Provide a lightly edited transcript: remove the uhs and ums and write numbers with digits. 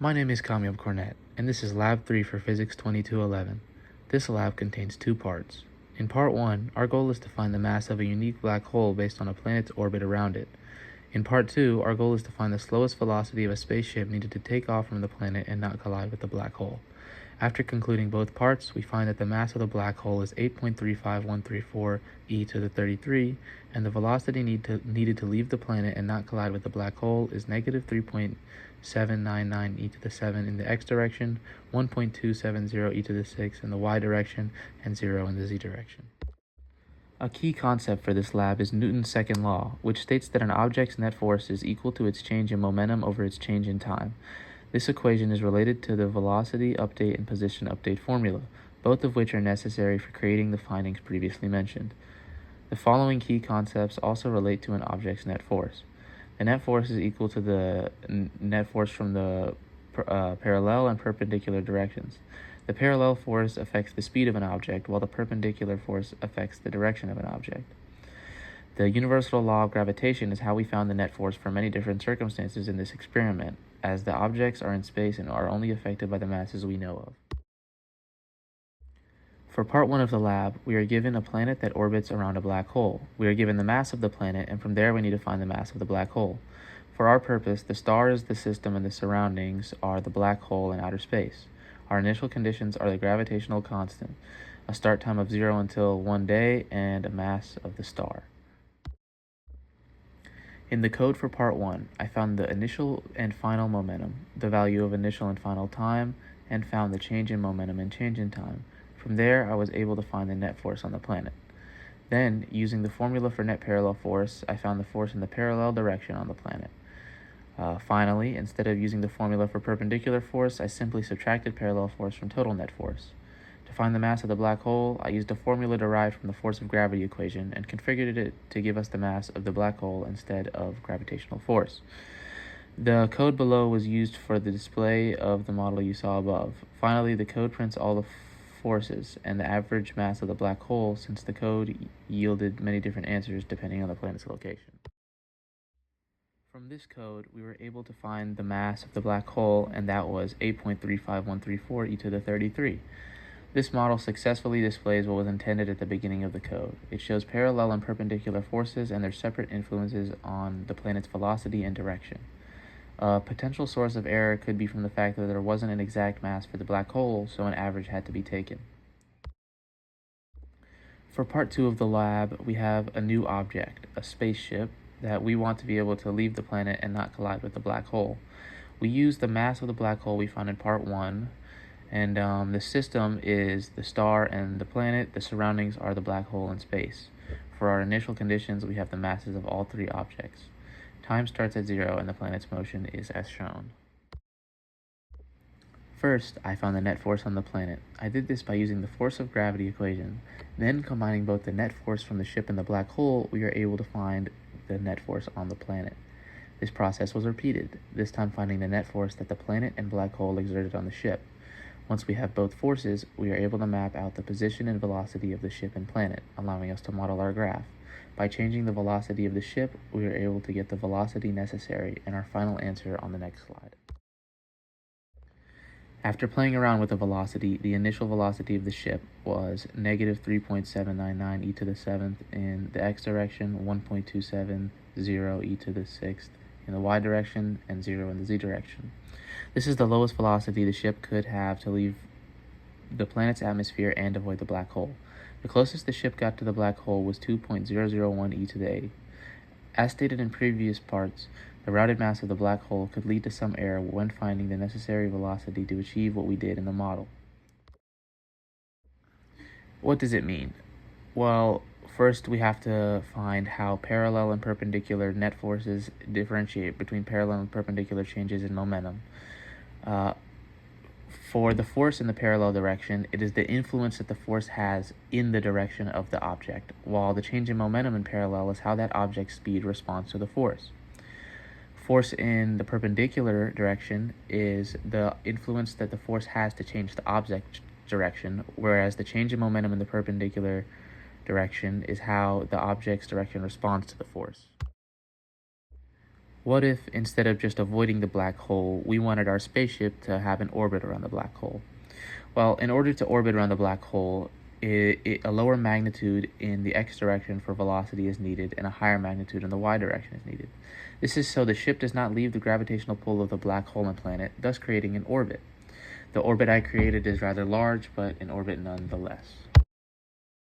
My name is Kamil Cornett, and this is Lab 3 for Physics 2211. This lab contains two parts. In Part 1, our goal is to find the mass of a unique black hole based on a planet's orbit around it. In Part 2, our goal is to find the slowest velocity of a spaceship needed to take off from the planet and not collide with the black hole. After concluding both parts, we find that the mass of the black hole is 8.35134 e to the 33, and the velocity needed to leave the planet and not collide with the black hole is negative 3.799 e to the 7 in the x direction, 1.270 e to the 6 in the y direction, and 0 in the z direction. A key concept for this lab is Newton's second law, which states that an object's net force is equal to its change in momentum over its change in time. This equation is related to the velocity update and position update formula, both of which are necessary for creating the findings previously mentioned. The following key concepts also relate to an object's net force. The net force is equal to the net force from the parallel and perpendicular directions. The parallel force affects the speed of an object, while the perpendicular force affects the direction of an object. The universal law of gravitation is how we found the net force for many different circumstances in this experiment, as the objects are in space and are only affected by the masses we know of. For Part 1 of the lab, we are given a planet that orbits around a black hole. We are given the mass of the planet, and from there we need to find the mass of the black hole. For our purpose, the star is the system and the surroundings are the black hole in outer space. Our initial conditions are the gravitational constant, a start time of 0 until 1 day, and a mass of the star. In the code for Part 1, I found the initial and final momentum, the value of initial and final time, and found the change in momentum and change in time. From there, I was able to find the net force on the planet. Then, using the formula for net parallel force, I found the force in the parallel direction on the planet. Finally, instead of using the formula for perpendicular force, I simply subtracted parallel force from total net force. To find the mass of the black hole, I used a formula derived from the force of gravity equation and configured it to give us the mass of the black hole instead of gravitational force. The code below was used for the display of the model you saw above. Finally, the code prints all the forces and the average mass of the black hole, since the code yielded many different answers depending on the planet's location. From this code, we were able to find the mass of the black hole, and that was 8.35134 e to the 33. This model successfully displays what was intended at the beginning of the code. It shows parallel and perpendicular forces and their separate influences on the planet's velocity and direction. A potential source of error could be from the fact that there wasn't an exact mass for the black hole, so an average had to be taken. For Part 2 of the lab, we have a new object, a spaceship, that we want to be able to leave the planet and not collide with the black hole. We use the mass of the black hole we found in Part 1, and the system is the star and the planet. The surroundings are the black hole in space. For our initial conditions, we have the masses of all three objects. Time starts at 0 and the planet's motion is as shown. First, I found the net force on the planet. I did this by using the force of gravity equation. Then, combining both the net force from the ship and the black hole, we are able to find the net force on the planet. This process was repeated, this time finding the net force that the planet and black hole exerted on the ship. Once we have both forces, we are able to map out the position and velocity of the ship and planet, allowing us to model our graph. By changing the velocity of the ship, we are able to get the velocity necessary and our final answer on the next slide. After playing around with the velocity, the initial velocity of the ship was negative 3.799 e to the 7th in the x direction, 1.270 e to the 6th in the y direction, and 0 in the z direction. This is the lowest velocity the ship could have to leave the planet's atmosphere and avoid the black hole. The closest the ship got to the black hole was 2.001 e to the 8th. As stated in previous parts, the routed mass of the black hole could lead to some error when finding the necessary velocity to achieve what we did in the model. What does it mean? Well, first we have to find how parallel and perpendicular net forces differentiate between parallel and perpendicular changes in momentum. For the force in the parallel direction, it is the influence that the force has in the direction of the object, while the change in momentum in parallel is how that object's speed responds to the force. Force in the perpendicular direction is the influence that the force has to change the object direction, whereas the change in momentum in the perpendicular direction is how the object's direction responds to the force. What if, instead of just avoiding the black hole, we wanted our spaceship to have an orbit around the black hole? Well, in order to orbit around the black hole, a lower magnitude in the x direction for velocity is needed, and a higher magnitude in the y direction is needed. This is so the ship does not leave the gravitational pull of the black hole and planet, thus creating an orbit. The orbit I created is rather large, but an orbit nonetheless.